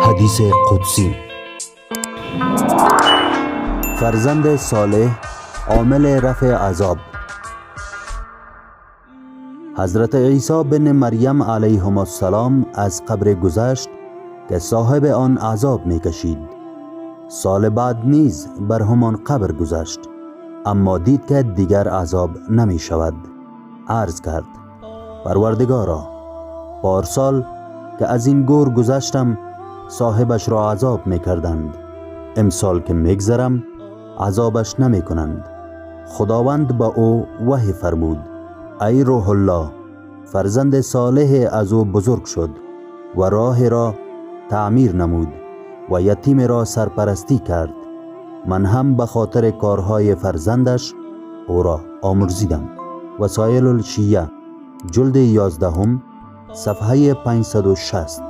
حدیث قدسی: فرزند صالح عامل رفع عذاب. حضرت عیسی بن مریم علیهم السلام از قبر گذشت که صاحب آن عذاب می کشید. سال بعد نیز بر همان قبر گذشت، اما دید که دیگر عذاب نمی شود. عرض کرد: پروردگارا، پارسال که از این گور گذشتم صاحبش را عذاب می کردند، امسال که می گذرم عذابش نمی کنند. خداوند با او وحی فرمود: ای روح الله، فرزند صالح از او بزرگ شد و راه را تعمیر نمود و یتیم را سرپرستی کرد. من هم به خاطر کارهای فرزندش او را آمرزیدم. وسایل الشیعه، جلد 11، صفحه 560.